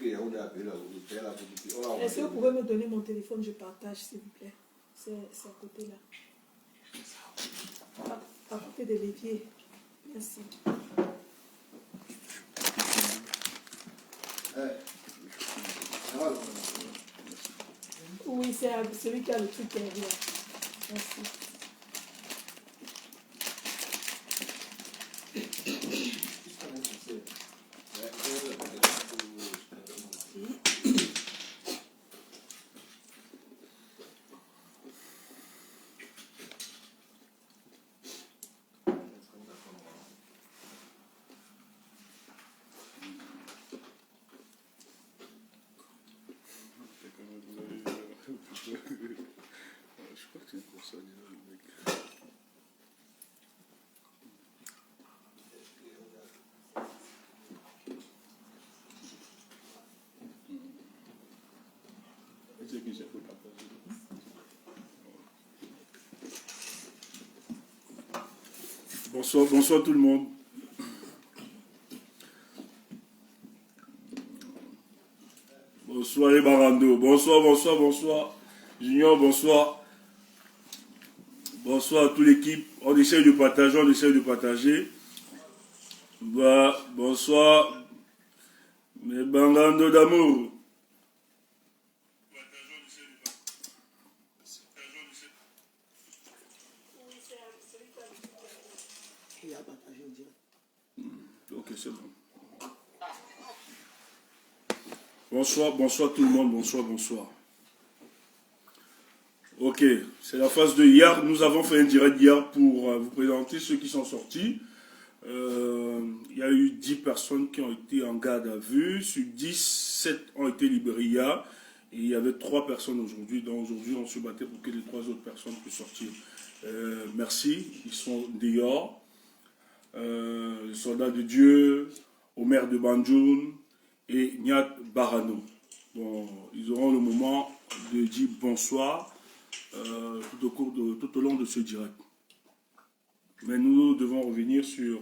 Est-ce que vous pouvez me donner mon téléphone, je partage s'il vous plaît. C'est à côté là. À côté de l'évier. Merci. Oui, c'est celui qui a le truc derrière. Merci. Je crois que c'est pour ça, le mec. Bonsoir, bonsoir tout le monde. Bonsoir les Barando. Bonsoir, bonsoir, bonsoir. Junior, bonsoir. Bonsoir à toute l'équipe. On essaye de partager, on essaye de partager. Bah, bonsoir. Mes Barando d'amour. Ok, c'est bon. Bonsoir, bonsoir tout le monde, bonsoir, bonsoir. Ok, c'est la phase de hier. Nous avons fait un direct hier pour vous présenter ceux qui sont sortis. Il y a eu 10 personnes qui ont été en garde à vue. Sur 10, 7 ont été libérés hier. Et il y avait 3 personnes aujourd'hui. Donc aujourd'hui, on se battait pour que les 3 autres personnes puissent sortir. Merci, ils sont dehors. Le soldat de Dieu, Omer de Banjoun et Nyat Barano. Bon, ils auront le moment de dire bonsoir tout au long de ce direct. Mais nous devons revenir sur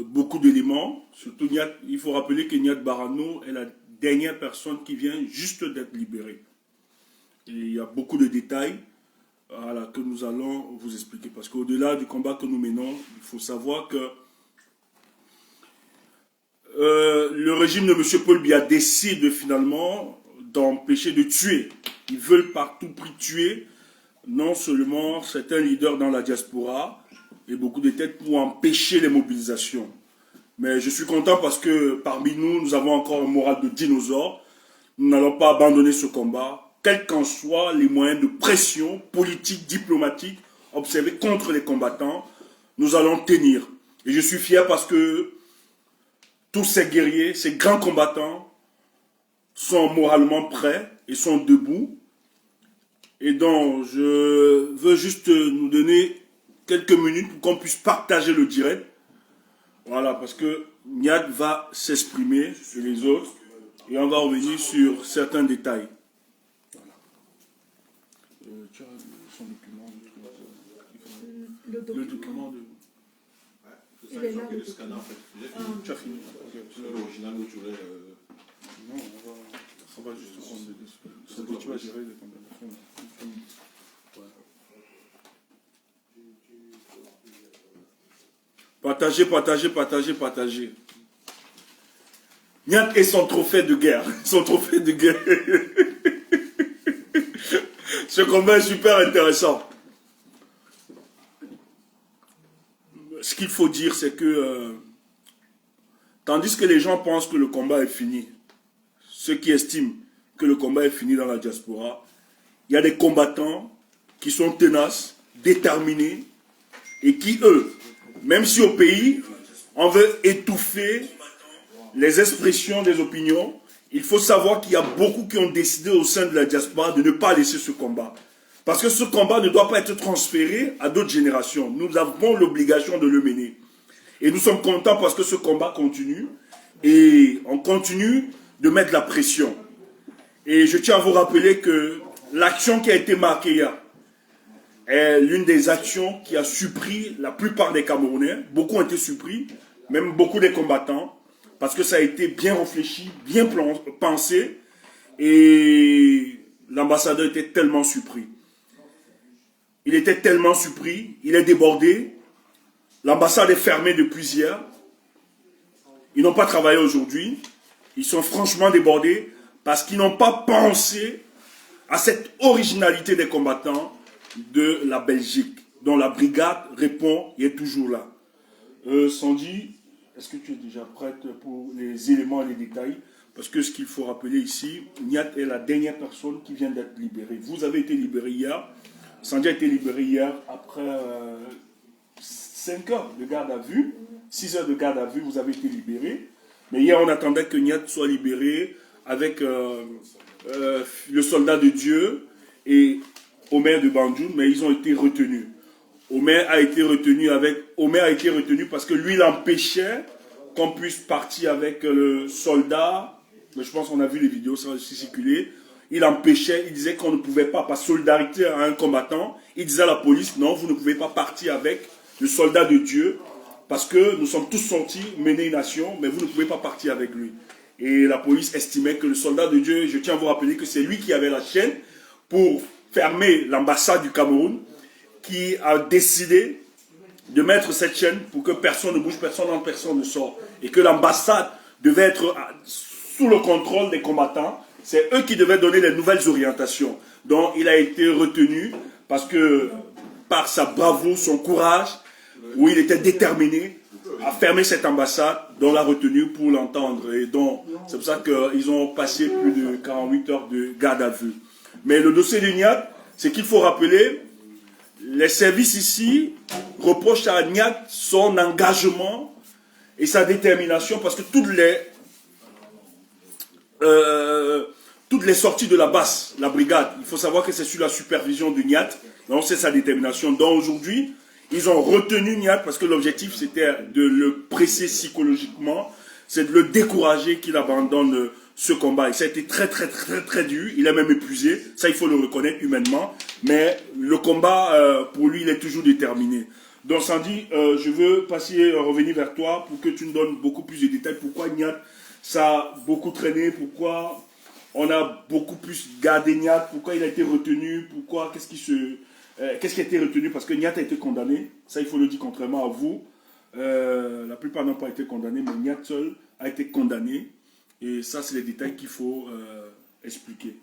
beaucoup d'éléments. Surtout, il faut rappeler que Nyat Barano est la dernière personne qui vient juste d'être libérée. Et il y a beaucoup de détails que nous allons vous expliquer. Parce qu'au-delà du combat que nous menons, il faut savoir que le régime de M. Paul Biya décide finalement d'empêcher de tuer. Ils veulent par tout prix tuer non seulement certains leaders dans la diaspora et beaucoup de têtes pour empêcher les mobilisations. Mais je suis content parce que parmi nous, nous avons encore un moral de dinosaure. Nous n'allons pas abandonner ce combat, quels qu'en soient les moyens de pression politique, diplomatique, observés contre les combattants. Nous allons tenir. Et je suis fier parce que tous ces guerriers, ces grands combattants sont moralement prêts et sont debout. Et donc, je veux juste nous donner quelques minutes pour qu'on puisse partager le direct. Voilà, parce que Nyat va s'exprimer sur les autres et on va revenir sur certains détails. Voilà. Tu as son document. Le document de... Il est là, le document. Tu as fini. L'original où tu aurais... Non, on va juste prendre les deux. Ce que tu vas gérer de ton téléphone. Partagez, partagez, partagez, partagez. Nyat et son trophée de guerre. Son trophée de guerre. Ce combat est super intéressant. Ce qu'il faut dire, c'est que tandis que les gens pensent que le combat est fini, ceux qui estiment que le combat est fini dans la diaspora, il y a des combattants qui sont tenaces, déterminés, et qui, eux, même si au pays, on veut étouffer les expressions des opinions, il faut savoir qu'il y a beaucoup qui ont décidé au sein de la diaspora de ne pas laisser ce combat. Parce que ce combat ne doit pas être transféré à d'autres générations. Nous avons l'obligation de le mener. Et nous sommes contents parce que ce combat continue. Et on continue de mettre la pression. Et je tiens à vous rappeler que l'action qui a été marquée hier est l'une des actions qui a surpris la plupart des Camerounais. Beaucoup ont été surpris, même beaucoup des combattants. parce que ça a été bien réfléchi, bien pensé, et l'ambassadeur était tellement surpris. Il était tellement surpris, il est débordé, l'ambassade est fermée depuis hier, ils n'ont pas travaillé aujourd'hui, ils sont franchement débordés, parce qu'ils n'ont pas pensé à cette originalité des combattants de la Belgique, dont la brigade répond et est toujours là. Sandy, est-ce que tu es déjà prête pour les éléments et les détails? Parce que ce qu'il faut rappeler ici, Niat est la dernière personne qui vient d'être libérée. Vous avez été libéré hier. Sandy a été libéré hier après 5 heures de garde à vue. 6 heures de garde à vue, vous avez été libéré. Mais hier, on attendait que Niat soit libéré avec le soldat de Dieu et Omer de Banjoun, mais ils ont été retenus. Omer a été retenu parce que lui, il empêchait qu'on puisse partir avec le soldat. Mais je pense qu'on a vu les vidéos, ça a aussi circulé. Il empêchait, il disait qu'on ne pouvait pas, par solidarité à un combattant, il disait à la police, non, vous ne pouvez pas partir avec le soldat de Dieu, parce que nous sommes tous sortis mener une nation, mais vous ne pouvez pas partir avec lui. Et la police estimait que le soldat de Dieu, je tiens à vous rappeler que c'est lui qui avait la chaîne pour fermer l'ambassade du Cameroun, qui a décidé de mettre cette chaîne pour que personne ne bouge, personne n'entre, personne ne sort. Et que l'ambassade devait être sous le contrôle des combattants. C'est eux qui devaient donner les nouvelles orientations. Donc il a été retenu parce que par sa bravoure, son courage, où il était déterminé à fermer cette ambassade, dont l'a retenu pour l'entendre. Et donc c'est pour ça qu'ils ont passé plus de 48 heures de garde à vue. Mais le dossier de Niat, c'est qu'il faut rappeler, les services ici reprochent à Niat son engagement et sa détermination parce que toutes les sorties de la base, la brigade, il faut savoir que c'est sous la supervision de Niat, donc c'est sa détermination. Donc aujourd'hui, ils ont retenu Niat parce que l'objectif c'était de le presser psychologiquement, c'est de le décourager qu'il abandonne ce combat. Et ça a été très dur, il est même épuisé, ça il faut le reconnaître humainement, mais le combat pour lui il est toujours déterminé. Donc Sandy, je veux revenir vers toi pour que tu nous donnes beaucoup plus de détails. Pourquoi Niat, ça a beaucoup traîné, pourquoi on a beaucoup plus gardé Niat, pourquoi il a été retenu, pourquoi, qu'est-ce qui a été retenu, parce que Niat a été condamné, ça il faut le dire contrairement à vous. La plupart n'ont pas été condamnés, mais Niat seul a été condamné. Et ça, c'est les détails qu'il faut expliquer.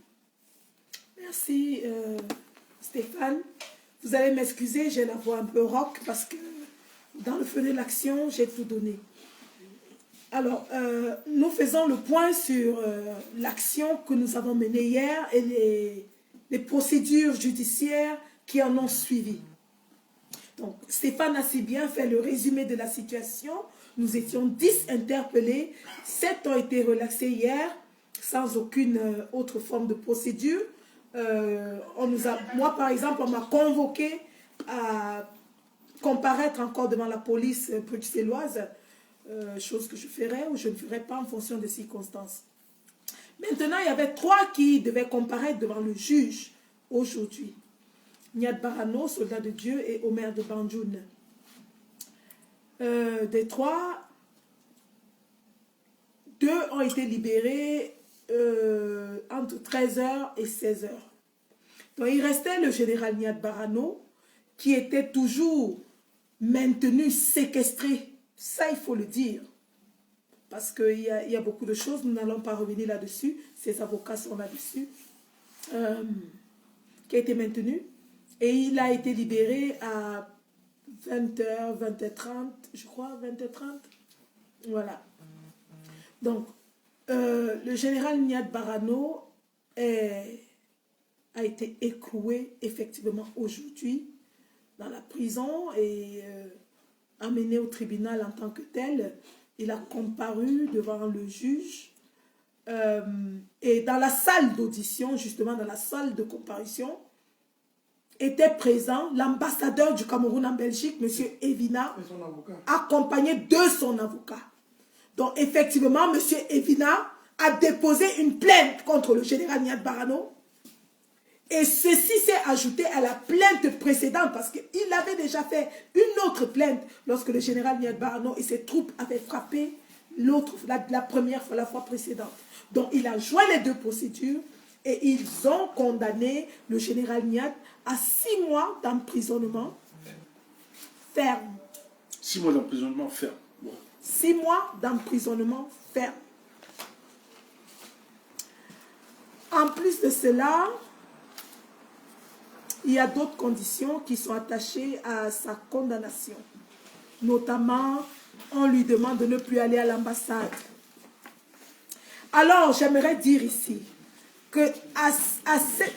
Merci Stéphane. Vous allez m'excuser, j'ai la voix un peu rock parce que dans le feu de l'action, j'ai tout donné. Alors, nous faisons le point sur l'action que nous avons menée hier et les procédures judiciaires qui en ont suivi. Donc, Stéphane a si bien fait le résumé de la situation. Nous étions 10 interpellés, 7 ont été relaxés hier, sans aucune autre forme de procédure. Moi, par exemple, on m'a convoqué à comparaître encore devant la police bruxelloise, chose que je ferai ou je ne ferai pas en fonction des circonstances. Maintenant, il y avait 3 qui devaient comparaître devant le juge aujourd'hui. Niat Barano, soldat de Dieu, et Omer de Banjoun. Des 3, 2 ont été libérés entre 13h et 16h. Donc il restait le général Niat Barano qui était toujours maintenu, séquestré. Ça, il faut le dire. Parce qu'il y a beaucoup de choses, nous n'allons pas revenir là-dessus. Ses avocats sont là-dessus. Qui a été maintenu. Et il a été libéré à 20h, 20h30, je crois, 20h30. Voilà. Donc, le général Niat Barano a été écroué effectivement aujourd'hui dans la prison et amené au tribunal en tant que tel. Il a comparu devant le juge et dans la salle d'audition, justement dans la salle de comparution, était présent l'ambassadeur du Cameroun en Belgique, M. Evina, accompagné de son avocat. Donc effectivement, M. Evina a déposé une plainte contre le général Niat Barano. Et ceci s'est ajouté à la plainte précédente parce qu'il avait déjà fait une autre plainte lorsque le général Niat Barano et ses troupes avaient frappé la première fois, la fois précédente. Donc, il a joué les deux procédures et ils ont condamné le général Niad à 6 mois d'emprisonnement ferme. 6 mois d'emprisonnement ferme. Bon. 6 mois d'emprisonnement ferme. En plus de cela, il y a d'autres conditions qui sont attachées à sa condamnation. Notamment, on lui demande de ne plus aller à l'ambassade. Alors, j'aimerais dire ici que à cette...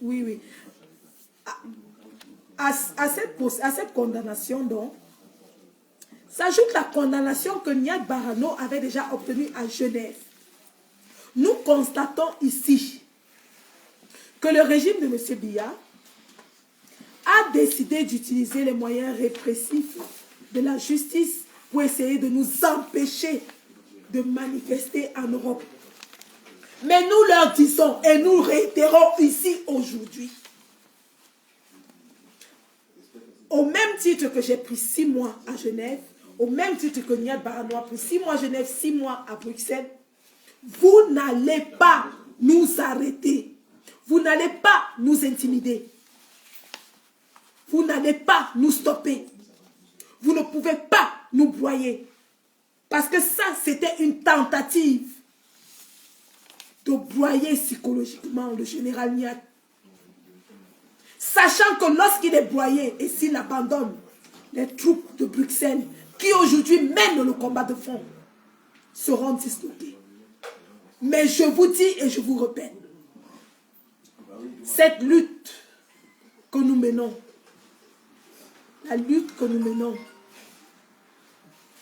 Oui, oui. À cette condamnation, donc, s'ajoute la condamnation que Niad Barano avait déjà obtenue à Genève. Nous constatons ici que le régime de M. Biya a décidé d'utiliser les moyens répressifs de la justice pour essayer de nous empêcher de manifester en Europe. Mais nous leur disons et nous réitérons ici aujourd'hui, au même titre que j'ai pris 6 mois à Genève, au même titre que Niad Barano a pris 6 mois à Genève, 6 mois à Bruxelles, vous n'allez pas nous arrêter. Vous n'allez pas nous intimider. Vous n'allez pas nous stopper. Vous ne pouvez pas nous broyer. Parce que ça, c'était une tentative de broyer psychologiquement le général Niad. Sachant que lorsqu'il est broyé et s'il abandonne les troupes de Bruxelles, qui aujourd'hui mènent le combat de fond, seront disloquées. Mais je vous dis et je vous répète, cette lutte que nous menons, la lutte que nous menons,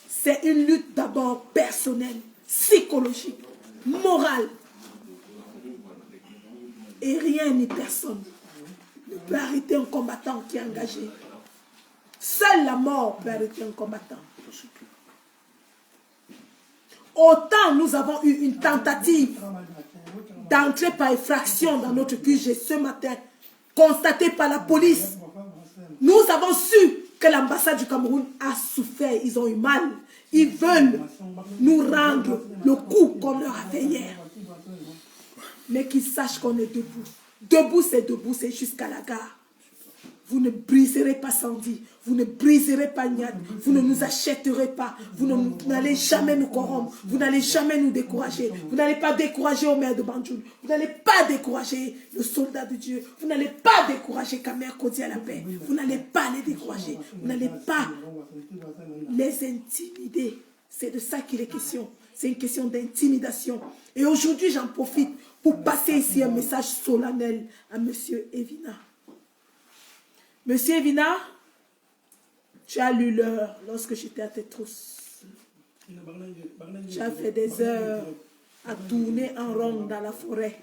c'est une lutte d'abord personnelle, psychologique, morale. Et rien ni personne ne peut arrêter un combattant qui est engagé. Seule la mort peut arrêter un combattant. Autant nous avons eu une tentative d'entrer par effraction dans notre QG ce matin, constatée par la police. Nous avons su que l'ambassade du Cameroun a souffert, ils ont eu mal. Ils veulent nous rendre le coup qu'on leur a fait hier. Mais qu'ils sachent qu'on est debout. Debout, c'est jusqu'à la gare. Vous ne briserez pas Sandy, vous ne briserez pas Niad, vous ne nous achèterez pas, vous n'allez jamais nous corrompre, vous n'allez jamais nous décourager, vous n'allez pas décourager Omer de Banjoul, vous n'allez pas décourager le soldat de Dieu, vous n'allez pas décourager Kamer Kodi à la paix, vous n'allez pas les décourager, vous n'allez pas les intimider. C'est de ça qu'il est question, c'est une question d'intimidation. Et aujourd'hui, j'en profite pour passer ici un message solennel à M. Evina. Monsieur Evina, tu as lu l'heure lorsque j'étais à tes trousses. Tu as fait des heures à tourner en rond dans la forêt.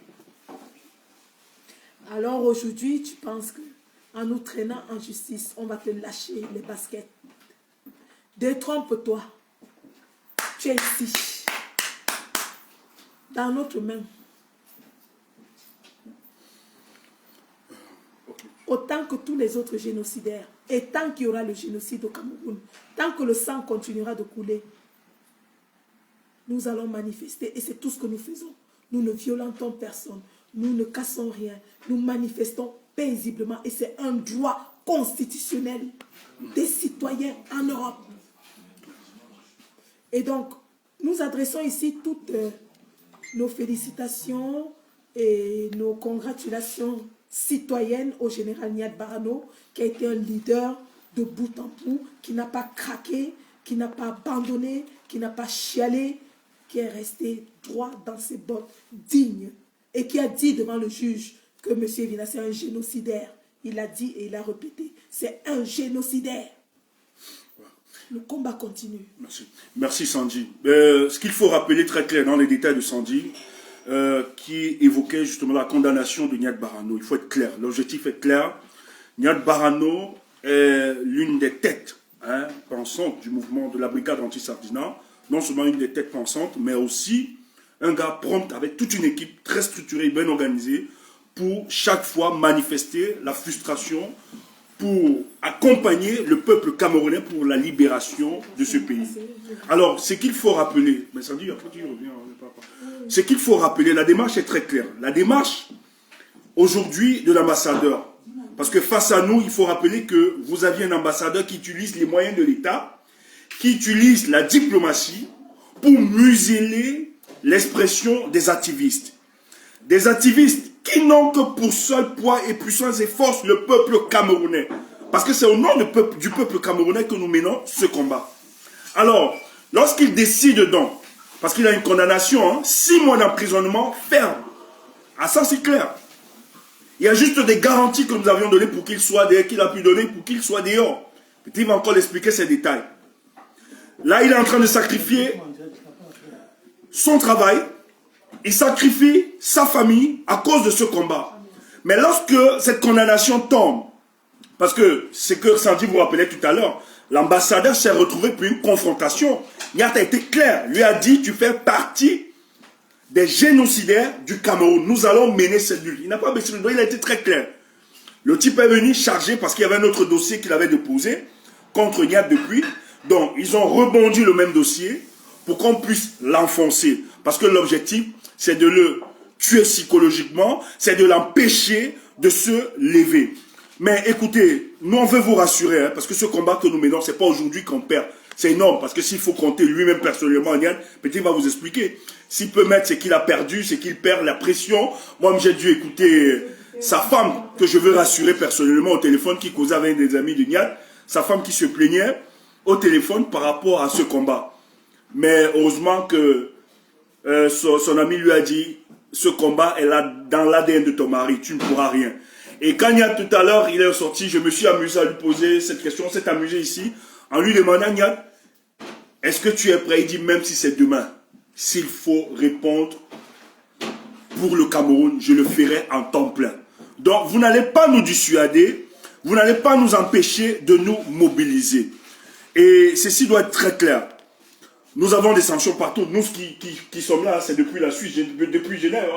Alors aujourd'hui, tu penses qu'en nous traînant en justice, on va te lâcher les baskets. Détrompe-toi. Tu es ici, dans notre main. Autant que tous les autres génocidaires, et tant qu'il y aura le génocide au Cameroun, tant que le sang continuera de couler, nous allons manifester, et c'est tout ce que nous faisons. Nous ne violentons personne, nous ne cassons rien, nous manifestons paisiblement, et c'est un droit constitutionnel des citoyens en Europe. Et donc, nous adressons ici toutes nos félicitations et nos congratulations citoyenne au général Niad Barano, qui a été un leader de bout en bout, qui n'a pas craqué, qui n'a pas abandonné, qui n'a pas chialé, qui est resté droit dans ses bottes, digne, et qui a dit devant le juge que M. Evina, c'est un génocidaire. Il a dit et il a répété, c'est un génocidaire. Le combat continue. Merci. Merci Sandy. Ce qu'il faut rappeler très clair dans les détails de Sandy, qui évoquait justement la condamnation de Niad Barano. Il faut être clair, l'objectif est clair. Niad Barano est l'une des têtes pensantes du mouvement de la brigade anti-Sardina. Non seulement une des têtes pensantes, mais aussi un gars prompt avec toute une équipe très structurée et bien organisée pour chaque fois manifester la frustration pour accompagner le peuple camerounais pour la libération de ce pays. Alors, ce qu'il faut rappeler, mais ça dit, après tu reviens, ce qu'il faut rappeler, la démarche est très claire. La démarche, aujourd'hui, de l'ambassadeur, parce que face à nous, il faut rappeler que vous aviez un ambassadeur qui utilise les moyens de l'État, qui utilise la diplomatie pour museler l'expression des activistes. Des activistes qui n'ont que pour seul poids et puissance et force le peuple camerounais. Parce que c'est au nom du peuple camerounais que nous menons ce combat. Alors, lorsqu'il décide donc, parce qu'il a une condamnation, 6 mois d'emprisonnement ferme. Ah, ça c'est clair. Il y a juste des garanties que nous avions données pour qu'il soit dehors, qu'il a pu donner pour qu'il soit dehors. Il va encore expliquer ces détails. Là, il est en train de sacrifier son travail. Il sacrifie sa famille à cause de ce combat. Mais lorsque cette condamnation tombe, parce que c'est que Sandy vous rappelait tout à l'heure, l'ambassadeur s'est retrouvé pour une confrontation. Nyat a été clair, lui a dit, tu fais partie des génocidaires du Cameroun. Nous allons mener cette lutte. Il n'a pas baissé le doigt, il a été très clair. Le type est venu charger parce qu'il y avait un autre dossier qu'il avait déposé contre Nyat depuis. Donc, ils ont rebondi le même dossier pour qu'on puisse l'enfoncer. Parce que l'objectif, c'est de le tuer psychologiquement, c'est de l'empêcher de se lever. Mais écoutez, nous on veut vous rassurer, parce que ce combat que nous menons, ce n'est pas aujourd'hui qu'on perd. C'est énorme, parce que s'il faut compter lui-même personnellement, Nyat, peut-être il va vous expliquer. S'il peut mettre ce qu'il a perdu, c'est qu'il perd la pression. Moi, j'ai dû écouter sa femme, que je veux rassurer personnellement au téléphone, qui causait avec des amis de Nyat, sa femme qui se plaignait au téléphone par rapport à ce combat. Mais heureusement que son ami lui a dit, ce combat est là dans l'ADN de ton mari, tu ne pourras rien. Et quand Nyat tout à l'heure, il est sorti, je me suis amusé à lui poser cette question, on s'est amusé ici, en lui demandant, Nyat, est-ce que tu es prêt? Il dit, même si c'est demain, s'il faut répondre pour le Cameroun, je le ferai en temps plein. Donc, vous n'allez pas nous dissuader, vous n'allez pas nous empêcher de nous mobiliser. Et ceci doit être très clair. Nous avons des sanctions partout. Nous qui sommes là, c'est depuis la Suisse, depuis Genève.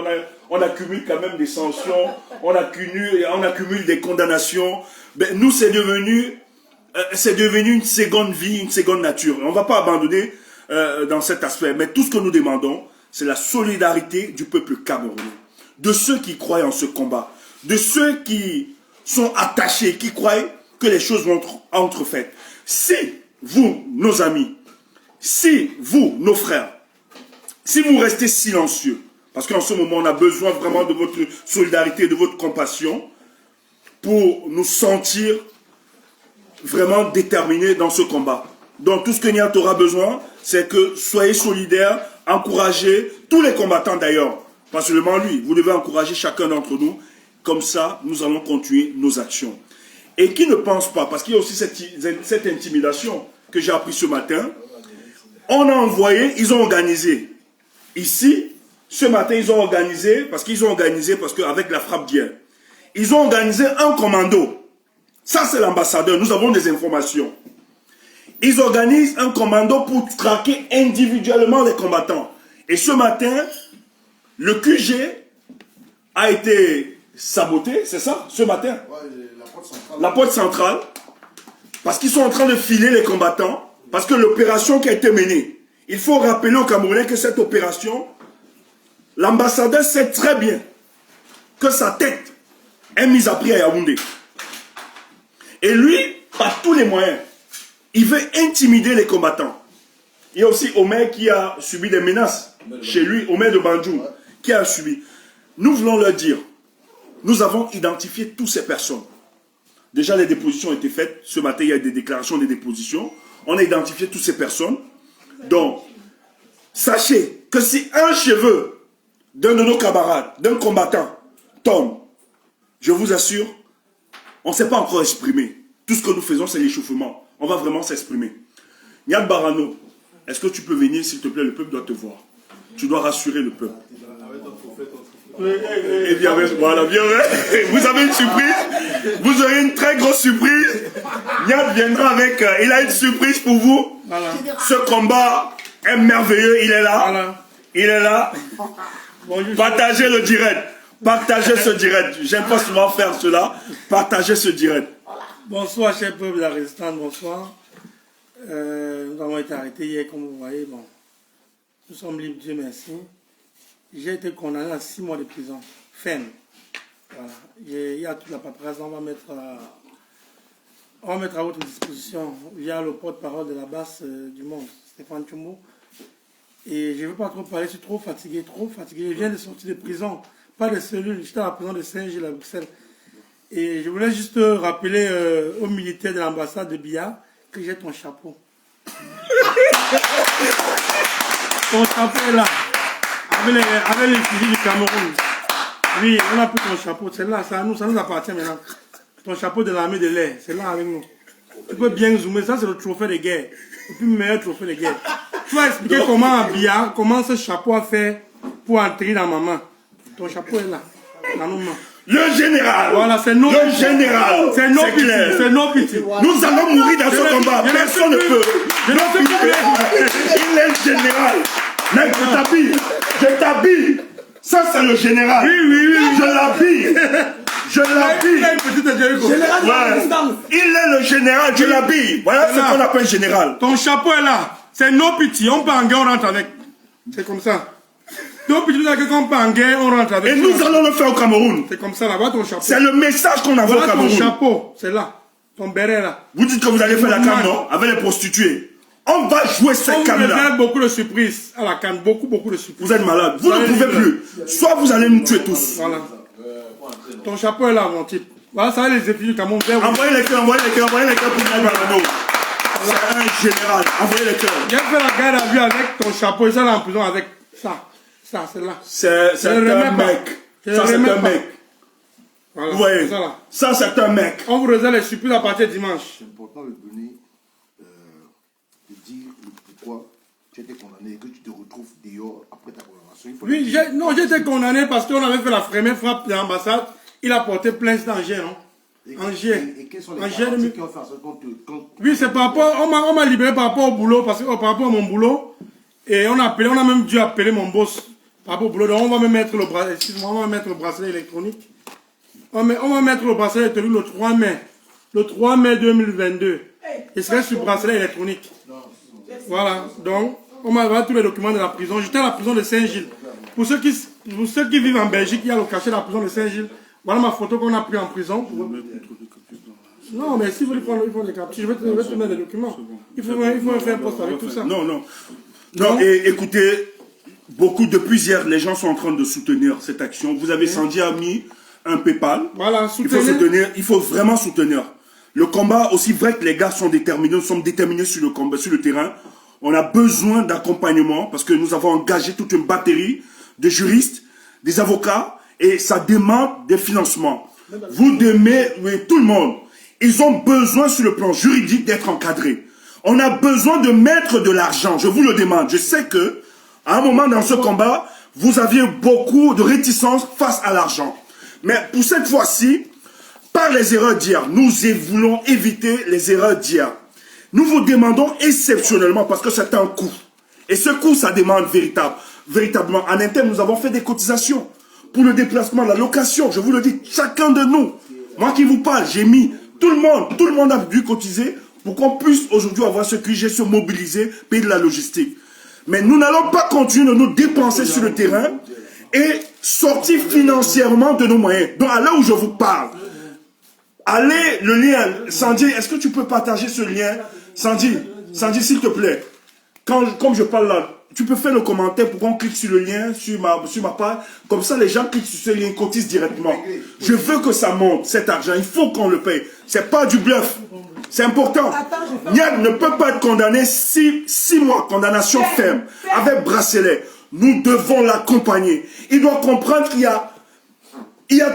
On accumule quand même des sanctions, on accumule des condamnations. Ben, nous, c'est devenu une seconde vie, une seconde nature. On ne va pas abandonner dans cet aspect. Mais tout ce que nous demandons, c'est la solidarité du peuple camerounais. De ceux qui croient en ce combat. De ceux qui sont attachés, qui croient que les choses vont être entrefaites. Si vous, nos amis, si vous, nos frères, si vous restez silencieux, parce qu'en ce moment, on a besoin vraiment de votre solidarité, de votre compassion, pour nous sentir vraiment déterminés dans ce combat. Donc, tout ce que Nyat aura besoin, c'est que soyez solidaires, encouragez tous les combattants d'ailleurs, pas seulement lui, vous devez encourager chacun d'entre nous, comme ça, nous allons continuer nos actions. Et qui ne pense pas, parce qu'il y a aussi cette intimidation que j'ai appris ce matin, on a envoyé, ils ont organisé. Ici, ce matin, ils ont organisé, parce qu'avec la frappe d'hier, ils ont organisé un commando. Ça, c'est l'ambassadeur, nous avons des informations. Ils organisent un commando pour traquer individuellement les combattants. Et ce matin, le QG a été saboté, c'est ça, ce matin? La porte centrale. Parce qu'ils sont en train de filer les combattants. Parce que l'opération qui a été menée, il faut rappeler aux Camerounais que cette opération, l'ambassadeur sait très bien que sa tête est mise à prix à Yaoundé. Et lui, par tous les moyens, il veut intimider les combattants. Il y a aussi Omer qui a subi des menaces chez lui, Omer de Bandjoun, qui a subi. Nous voulons leur dire, nous avons identifié toutes ces personnes. Déjà, les dépositions ont été faites. Ce matin, il y a des déclarations de dépositions. On a identifié toutes ces personnes. Donc, sachez que si un cheveu d'un de nos camarades, d'un combattant, tombe, je vous assure, on ne s'est pas encore exprimé. Tout ce que nous faisons, c'est l'échauffement. On va vraiment s'exprimer. Nyat Barano, est-ce que tu peux venir, s'il te plaît, le peuple doit te voir. Tu dois rassurer le peuple. Et bien, voilà, bien, vous avez une surprise. Vous aurez une très grosse surprise. Nyat viendra avec, il a une surprise pour vous. Voilà. Ce combat est merveilleux, il est là. Voilà. Il est là. Partagez le direct. Partagez ce direct. J'aime pas souvent faire cela. Partagez ce direct. Bonsoir, cher peuple de la résistance, bonsoir. Nous avons été arrêtés hier, comme vous voyez. Bon, nous sommes libres, Dieu merci. J'ai été condamné à 6 mois de prison, ferme. Voilà. Il y a toute la paperasse, on va mettre à votre disposition via le porte-parole de la base du monde, Stéphane Tchumbo. Et je ne veux pas trop parler, je suis trop fatigué, Je viens de sortir de prison, pas de cellule, j'étais à la prison de Saint-Gilles à Bruxelles. Et je voulais juste rappeler aux militaires de l'ambassade de Biya que j'ai ton chapeau. Ton chapeau est là, avec les fusils du Cameroun. Oui, on a pris ton chapeau, c'est là, ça nous appartient maintenant. Ton chapeau de l'armée de l'air, c'est là avec nous. Tu peux bien zoomer, ça c'est le trophée de guerre. Le plus meilleur trophée de guerre. Tu vas expliquer comment à Biya, comment ce chapeau a fait pour entrer dans ma main. Ton chapeau est là, dans nos mains. Le général. Voilà, c'est nos Le général. C'est nos petits. C'est nos petits. Nous allons mourir dans ce combat. Personne ne peut. Il est le général. Mec, je t'habille. Ça, c'est le général. Oui. Je l'habille. Il est le général, je l'habille. Voilà ce qu'on appelle général. Ton chapeau est là. C'est nos petits. On peut en guerre, on rentre avec. C'est comme ça. Nos petits, quand on peut en guerre, on rentre avec. Et nous allons le faire au Cameroun. C'est comme ça, là. Voilà ton chapeau. C'est le message qu'on a au Cameroun. Ton chapeau, c'est là. Ton béret est là. Vous dites que vous allez faire la canne, non? Avec les prostituées. On va jouer cette canne-là. On réserve beaucoup de surprises à la canne. Beaucoup de surprises. Vous êtes malade. Vous ne pouvez plus. Soit vous allez nous tuer tous. Voilà. Ton chapeau est là, mon type. Voilà, ça va les effigies du Cameroun. Envoyez les cœurs pour nous. C'est un général. Envoyez les cœurs. J'ai fait la garde à vue avec ton chapeau. Et ça, là, en prison avec ça. Ça, c'est là. C'est un mec. Ça, c'est un mec. Voilà. Vous voyez, ça, c'est un mec. On vous réserve les surprises à partir de dimanche. C'est important de donner, de dire pourquoi tu as été condamné et que tu te retrouves dehors après ta condamnation. Oui, j'ai été condamné parce qu'on avait fait la première frappe de l'ambassade. Il a porté plainte d'Angers, non? Angers. Et quels sont les garanties qui ont fait en sorte qu'on Oui, c'est par rapport, on m'a libéré par rapport au boulot, parce que par rapport à mon boulot, et on a même dû appeler mon boss par rapport au boulot. Donc on va me mettre le bracelet, excuse-moi, on va mettre le bracelet électronique. On va mettre le bracelet électronique le 3 mai. Le 3 mai 2022. Il serait sur bracelet électronique. Voilà, donc on m'a envoyé tous les documents de la prison. J'étais à la prison de Saint-Gilles. Pour ceux qui vivent en Belgique, il y a le cachet de la prison de Saint-Gilles. Voilà ma photo qu'on a prise en prison. Non, mais si vous voulez prendre des captures, je vais te mettre les documents. Il faut faire un poste avec tout ça. Non, et écoutez, depuis hier, les gens sont en train de soutenir cette action. Vous avez Sandy a mis un PayPal. Voilà, il faut vraiment soutenir. Le combat, aussi vrai que les gars sont déterminés, nous sommes déterminés sur le combat, sur le terrain. On a besoin d'accompagnement parce que nous avons engagé toute une batterie de juristes, des avocats, et ça demande des financements. Vous demandez, oui, tout le monde, ils ont besoin sur le plan juridique d'être encadrés. On a besoin de mettre de l'argent, je vous le demande. Je sais que, à un moment dans ce combat, vous aviez beaucoup de réticence face à l'argent. Mais pour cette fois-ci, par les erreurs d'hier, nous voulons éviter les erreurs d'hier. Nous vous demandons exceptionnellement, parce que c'est un coût. Et ce coût, ça demande véritablement. En interne, nous avons fait des cotisations pour le déplacement, la location. Je vous le dis, chacun de nous. Moi qui vous parle, j'ai mis tout le monde a dû cotiser pour qu'on puisse aujourd'hui avoir ce QG, se mobiliser, payer de la logistique. Mais nous n'allons pas continuer de nous dépenser sur le terrain et sortir financièrement de nos moyens. Donc à l'heure où je vous parle, allez, le lien, Sandy, est-ce que tu peux partager ce lien? Sandy, s'il te plaît, comme je parle là, tu peux faire le commentaire pour qu'on clique sur le lien, sur ma page, comme ça les gens cliquent sur ce lien, cotisent directement. Je veux que ça monte, cet argent, il faut qu'on le paye. C'est pas du bluff, c'est important. Niad ne peut pas être condamné 6 mois, condamnation ferme, avec bracelet. Nous devons l'accompagner. Il doit comprendre qu'il y a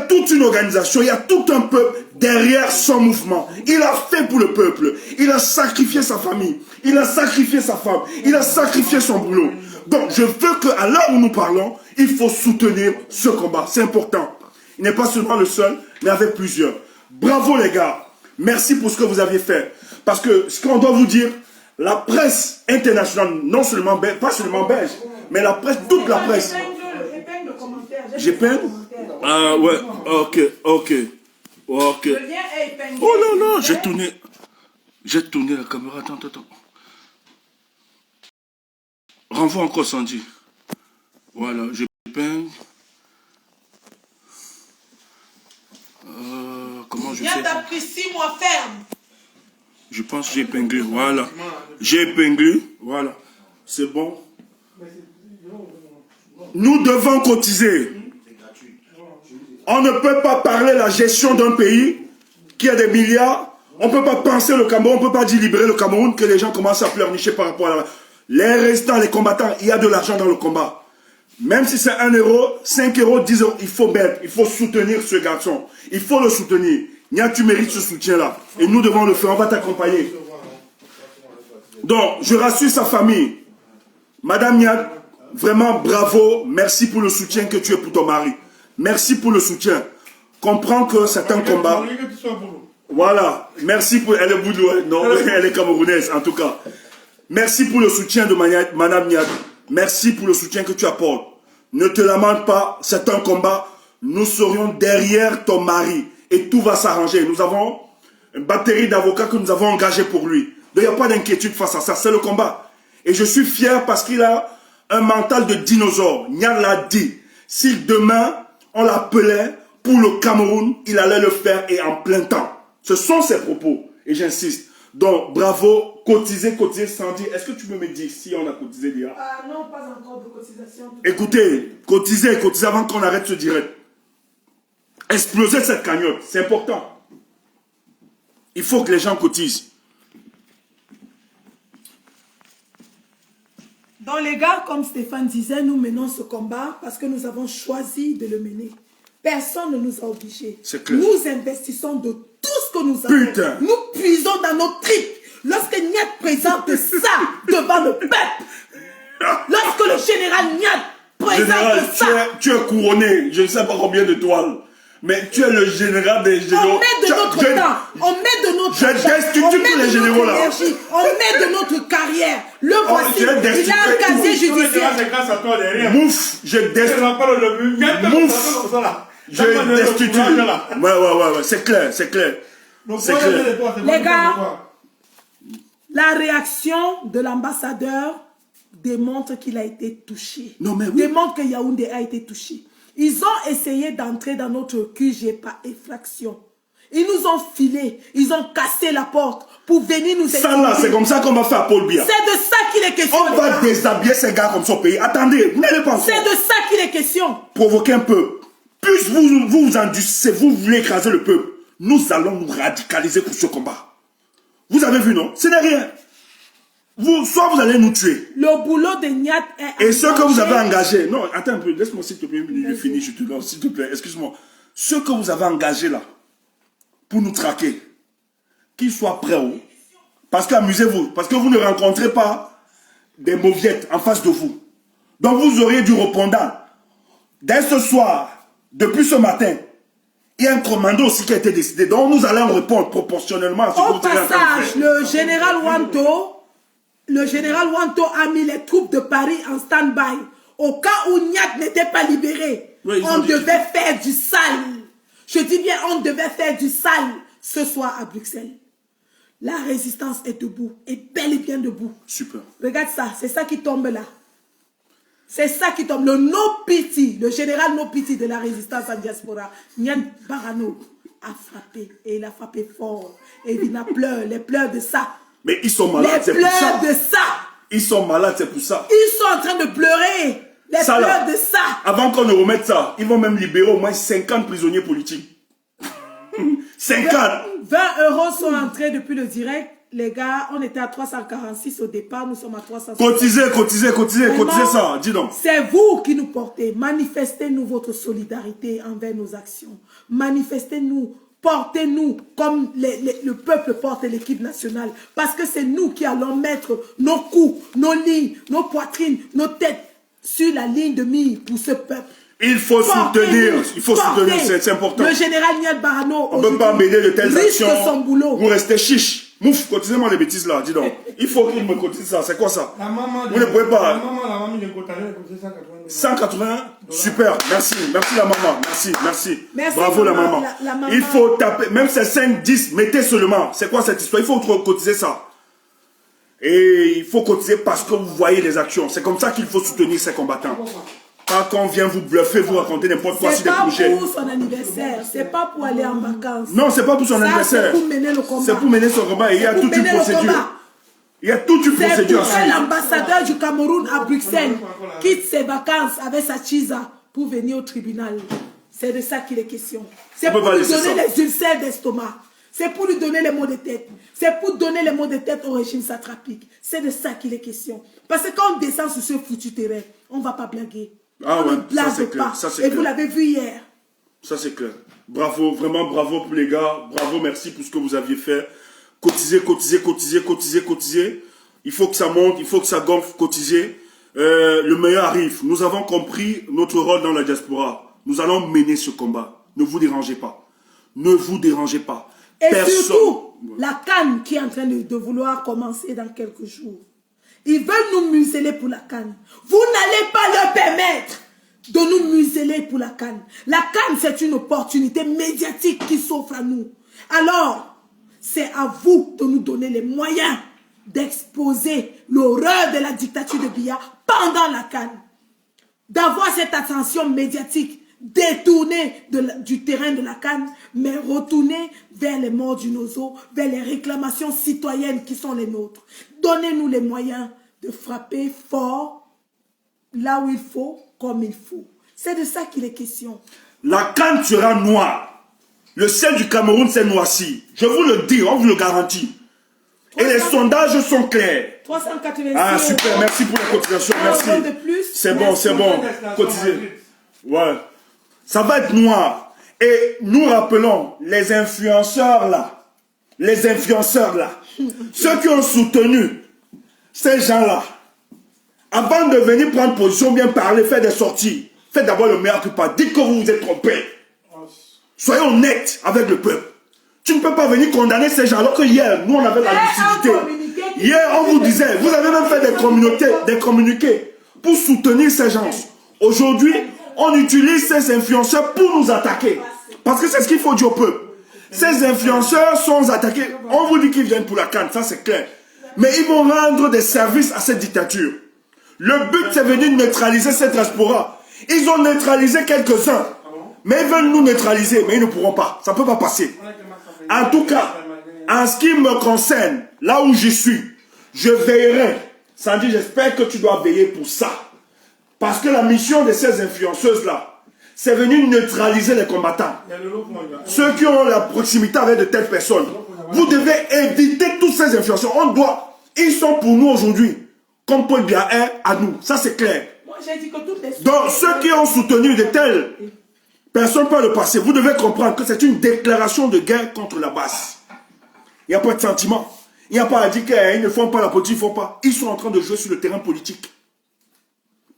toute une organisation, il y a tout un peuple derrière son mouvement. Il a fait pour le peuple. Il a sacrifié sa famille. Il a sacrifié sa femme. Il a sacrifié son boulot. Donc, je veux qu'à l'heure où nous parlons, il faut soutenir ce combat. C'est important. Il n'est pas seulement le seul, mais avec plusieurs. Bravo les gars. Merci pour ce que vous aviez fait. Parce que ce qu'on doit vous dire, la presse internationale, non seulement belge, pas seulement belge, mais la presse, toute la presse. J'ai peint. Ah ouais, ok. Ok. Le lien est épinglé. Oh là là, j'ai tourné la caméra. Attends. Renvoie encore Sandy. Voilà, je épingle. Comment je Viens fais? t'as pris 6 mois ferme. Je pense que j'ai épinglé. Voilà. J'ai épinglé. Voilà. C'est bon. Nous devons cotiser. On ne peut pas parler de la gestion d'un pays qui a des milliards. On ne peut pas penser le Cameroun. On ne peut pas dire libérer le Cameroun que les gens commencent à pleurnicher par rapport à les restants, les combattants. Il y a de l'argent dans le combat. Même si c'est 1 euro, 5 euros, 10 euros, il faut mettre. Il faut soutenir ce garçon. Il faut le soutenir. Nia, tu mérites ce soutien-là. Et nous devons le faire. On va t'accompagner. Donc, je rassure sa famille. Madame Nia, vraiment bravo. Merci pour le soutien que tu es pour ton mari. Merci pour le soutien. Comprends que c'est un combat. Voilà. Merci pour... Elle est boudou. Non, elle est camerounaise, en tout cas. Merci pour le soutien de Madame Niad. Merci pour le soutien que tu apportes. Ne te lamente pas. C'est un combat. Nous serions derrière ton mari. Et tout va s'arranger. Nous avons une batterie d'avocats que nous avons engagés pour lui. Donc, il n'y a pas d'inquiétude face à ça. C'est le combat. Et je suis fier parce qu'il a un mental de dinosaure. Niad l'a dit. Si demain, on l'appelait pour le Cameroun, il allait le faire et en plein temps. Ce sont ses propos. Et j'insiste. Donc, bravo. Cotiser sans dire. Est-ce que tu peux me dire si on a cotisé déjà? Ah non, pas encore de cotisation. Écoutez, cotiser avant qu'on arrête ce direct. Exploser cette cagnotte. C'est important. Il faut que les gens cotisent. Donc les gars, comme Stéphane disait, nous menons ce combat parce que nous avons choisi de le mener. Personne ne nous a obligés. C'est clair. Nous investissons de tout ce que nous avons. Putain. Nous puisons dans nos tripes. Lorsque Niad présente ça devant le peuple, lorsque le général Niad présente Général, ça, tu es couronné. Je ne sais pas combien de toiles. Mais tu es le général des généraux. on met de notre temps, on met de notre Je destitue tous les généraux là. énergie, on met de notre carrière. Le voici, je destitue il a un casier judiciaire. C'est grâce à toi derrière. Mouf, je destitue. Mouf. Je destitue. Ouais, c'est clair, c'est clair. C'est clair. Les gars, la réaction de l'ambassadeur démontre qu'il a été touché. Non, mais oui. Démontre que Yaoundé a été touché. Ils ont essayé d'entrer dans notre QG par effraction. Ils nous ont filé, ils ont cassé la porte pour venir nous aider. Ça là, c'est comme ça qu'on va faire Paul Biya. C'est de ça qu'il est question. On va déshabiller ces gars comme ça au pays. Attendez, n'allez pas. C'est de ça qu'il est question. Provoquer un peu. Plus vous endurcissez, vous voulez écraser le peuple, nous allons nous radicaliser pour ce combat. Vous avez vu, non? Ce n'est rien. Soit vous allez nous tuer. Le boulot de Niad est... Et ceux que vous avez engagés... Non, attends un peu, laisse-moi s'il te plaît, je finis, je te lance, s'il te plaît, excuse-moi. Ceux que vous avez engagés là, pour nous traquer, qu'ils soient prêts, parce qu'amusez-vous, parce que vous ne rencontrez pas des mauviettes en face de vous. Donc vous auriez du répondant. Dès ce soir, depuis ce matin, il y a un commando aussi qui a été décidé. Donc nous allons répondre proportionnellement à ce que Au vous avez en train de passage, faire. le général Wanto a mis les troupes de Paris en stand-by. Au cas où Niad n'était pas libéré, Oui, on devait faire du sale. Je dis bien, on devait faire du sale ce soir à Bruxelles. La résistance est debout, est bel et bien debout. Super. Regarde ça, c'est ça qui tombe là. C'est ça qui tombe. Le No Pity, le général No Pity de la résistance en diaspora, Niad Barano, a frappé. Et il a frappé fort. Et il a pleuré, les pleurs de ça. Mais ils sont malades, c'est Les pour ça. pleurs de ça. Ils sont malades, c'est pour ça. Ils sont en train de pleurer. Les Ça, là, pleurs de ça. Avant qu'on ne remette ça, ils vont même libérer au moins 50 prisonniers politiques. 50. 20 € sont entrés depuis le direct. Les gars, on était à 346 au départ, nous sommes à 360. Cotisez ça, dis donc. C'est vous qui nous portez. Manifestez-nous votre solidarité envers nos actions. Manifestez-nous, portez-nous comme le peuple porte l'équipe nationale. Parce que c'est nous qui allons mettre nos coups, nos lignes, nos poitrines, nos têtes sur la ligne de mire pour ce peuple. Il faut soutenir, c'est important. Le général Niad Barano, On ne peut pas mêler de telles risque actions. son boulot. Vous restez chiche. Mouf, cotisez-moi les bêtises là, dis donc. Il faut qu'il me cotise ça, c'est quoi ça? La maman Vous ne pouvez pas. La maman de Cotalé, c'est ça, 180, super, merci, merci la maman, merci. Merci, Bravo maman, la maman. la maman. Il faut taper, même c'est 5, 10, mettez seulement. C'est quoi cette histoire? Il faut cotiser ça. Et il faut cotiser parce que vous voyez les actions. C'est comme ça qu'il faut soutenir ces combattants. Pas quand on vient vous bluffer, vous raconter n'importe quoi sur C'est des pas projets. pour son anniversaire, c'est pas pour aller en vacances. Non, c'est pas pour son Ça, anniversaire. c'est pour mener le combat. C'est pour mener son combat et il y a toute une procédure. Il y a toute une C'est procédure à pour que suivre. l'ambassadeur du Cameroun à Bruxelles quitte ses vacances avec sa chisa pour venir au tribunal. C'est de ça qu'il est question. C'est pour lui donner les ulcères d'estomac. C'est pour lui donner les maux de tête. C'est pour donner les maux de tête au régime satrapique. C'est de ça qu'il est question. Parce que quand on descend sur ce foutu terrain, on ne va pas blaguer. Ah on ouais, ne blague ça, pas. ça, et vous l'avez vu hier. Ça c'est clair. Bravo, vraiment bravo pour les gars. Bravo, merci pour ce que vous aviez fait. Cotisez. Il faut que ça monte, il faut que ça gonfle, cotisez. Le meilleur arrive. Nous avons compris notre rôle dans la diaspora. Nous allons mener ce combat. Ne vous dérangez pas. Ne vous dérangez pas. Et surtout, la CAN qui est en train de vouloir commencer dans quelques jours. Ils veulent nous museler pour la CAN. Vous n'allez pas leur permettre de nous museler pour la CAN. La CAN, c'est une opportunité médiatique qui s'offre à nous. Alors, c'est à vous de nous donner les moyens d'exposer l'horreur de la dictature de Biya pendant la CAN. D'avoir cette attention médiatique détournée du terrain de la CAN, mais retournée vers les morts du Nozo, vers les réclamations citoyennes qui sont les nôtres. Donnez-nous les moyens de frapper fort, là où il faut, comme il faut. C'est de ça qu'il est question. La CAN sera noire. Le ciel du Cameroun s'est noirci. Je vous le dis, on vous le garantit. Et les sondages sont clairs. 386 Ah super, merci pour la cotisation, merci. C'est bon, cotisez. Ouais. Ça va être noir. Et nous rappelons les influenceurs là, ceux qui ont soutenu ces gens-là, avant de venir prendre position, bien parler, faire des sorties, faites d'abord le meilleur pas. Dites que vous vous êtes trompé. Soyez honnête avec le peuple. Tu ne peux pas venir condamner ces gens alors que hier, nous on avait la lucidité. Hier, on vous disait, vous avez même fait des communiqués pour soutenir ces gens. Aujourd'hui, on utilise ces influenceurs pour nous attaquer. Parce que c'est ce qu'il faut dire au peuple. Ces influenceurs sont attaqués. On vous dit qu'ils viennent pour la CAN, ça c'est clair. Mais ils vont rendre des services à cette dictature. Le but, c'est venir neutraliser cette diaspora. Ils ont neutralisé quelques-uns. Mais ils veulent nous neutraliser, mais ils ne pourront pas. Ça ne peut pas passer. En tout cas, en ce qui me concerne, là où je suis, je veillerai. Sandy, j'espère que tu dois veiller pour ça. Parce que la mission de ces influenceuses-là, c'est venir neutraliser les combattants. Ceux qui ont la proximité avec de telles personnes. Vous devez éviter tous ces influenceurs. Ils sont pour nous aujourd'hui, comme Paul Biya est à nous. Ça, c'est clair. Moi, j'ai dit que toutes les... Donc, ceux qui ont soutenu de telles personnes par le passé, vous devez comprendre que c'est une déclaration de guerre contre la base. Il n'y a pas de sentiment. Il n'y a pas à dire qu'ils ne font pas la politique, ils ne font pas. Ils sont en train de jouer sur le terrain politique.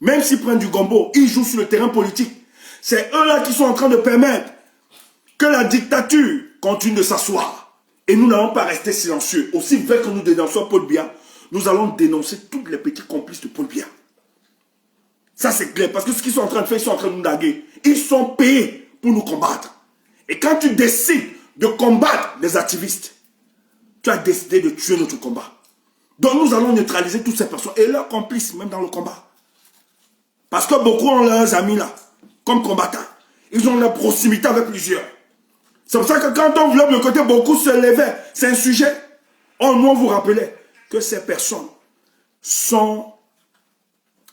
Même s'ils prennent du gombo, ils jouent sur le terrain politique. C'est eux-là qui sont en train de permettre que la dictature continue de s'asseoir. Et nous n'allons pas rester silencieux. Aussi vrai que nous dénonçons Paul Biya, nous allons dénoncer tous les petits complices de Paul Biya. Ça c'est clair, parce que ce qu'ils sont en train de faire, ils sont en train de nous daguer. Ils sont payés pour nous combattre. Et quand tu décides de combattre les activistes, tu as décidé de tuer notre combat. Donc nous allons neutraliser toutes ces personnes et leurs complices, même dans le combat. Parce que beaucoup ont leurs amis là, comme combattants. Ils ont la proximité avec plusieurs. C'est pour ça que quand on voulait le côté, beaucoup se levaient. C'est un sujet. On vous rappelait que ces personnes sont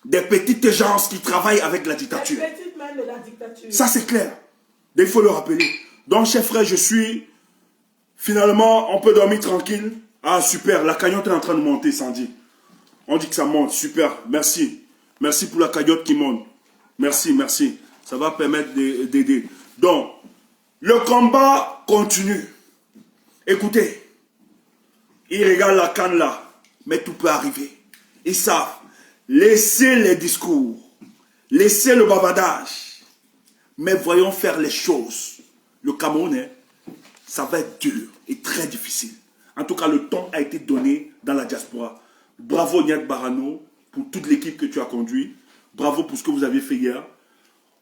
des petites gens qui travaillent avec la dictature. Les petites mains de la dictature. Ça c'est clair. Il faut le rappeler. Donc, chers frères, je suis... Finalement, on peut dormir tranquille. Ah, super. La cagnotte est en train de monter, Sandy. On dit que ça monte. Super. Merci. Merci pour la cagnotte qui monte. Merci, merci. Ça va permettre d'aider. Donc, le combat continue. Écoutez. Ils regardent la canne là. Mais tout peut arriver. Ils savent. Laissez les discours. Laissez le bavardage. Mais voyons faire les choses. Le Cameroun, ça va être dur et très difficile. En tout cas, le temps a été donné dans la diaspora. Bravo Niad Barano pour toute l'équipe que tu as conduite. Bravo pour ce que vous avez fait hier.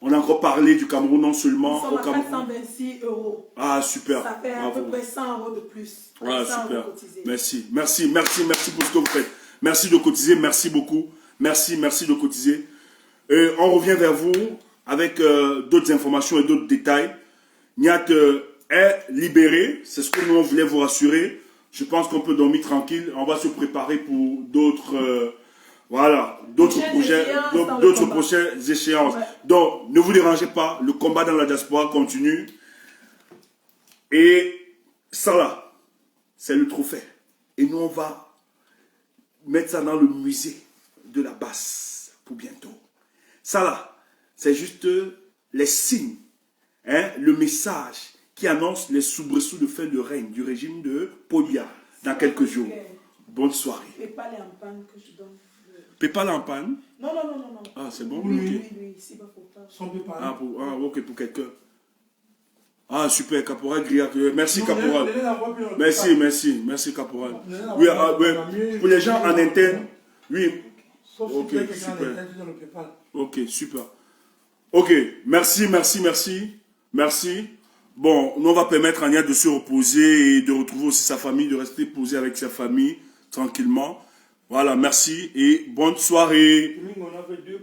On a encore parlé du Cameroun, non Nous seulement sommes au à Cameroun. 426 euros. Ah, super. Ça fait à Bravo. peu près 100 euros de plus. Ah, 100 super. euros cotisés. Merci, merci, merci, merci pour ce que vous faites. Merci de cotiser, merci beaucoup. Merci, merci de cotiser. On revient vers vous avec d'autres informations et d'autres détails. Niat est libéré, c'est ce que nous on voulait vous rassurer. Je pense qu'on peut dormir tranquille. On va se préparer pour d'autres voilà, d'autres projets, d'autres prochaines échéances. Ouais. Donc, ne vous dérangez pas, le combat dans la diaspora continue. Et ça là, c'est le trophée. Et nous, on va mettre ça dans le musée de la basse pour bientôt. Ça là, c'est juste les signes, hein, le message qui annonce les soubresauts de fin de règne du régime de Paul Biya dans quelques jours. Bonne soirée. Et pas les en panne que je donne. Pépal en panne? Non, non, non, non, non. Ah, c'est bon? Oui, c'est pas pour pas. Son PayPal. Ok, pour quelqu'un. Ah, super, Caporal Griac. Merci, Non, Caporal. les avoir pris dans le Merci, PayPal. merci, merci, Caporal. Les Oui, avoir oui, mieux, pour les gens en mieux, interne, oui. Sauf Ok, si quelqu'un super. en interne dans le PayPal. Ok, super. Ok, merci, merci, merci. Merci. Bon, nous, on va permettre à Nia de se reposer et de retrouver aussi sa famille, de rester posé avec sa famille, tranquillement. Voilà, merci et bonne soirée. On a fait 2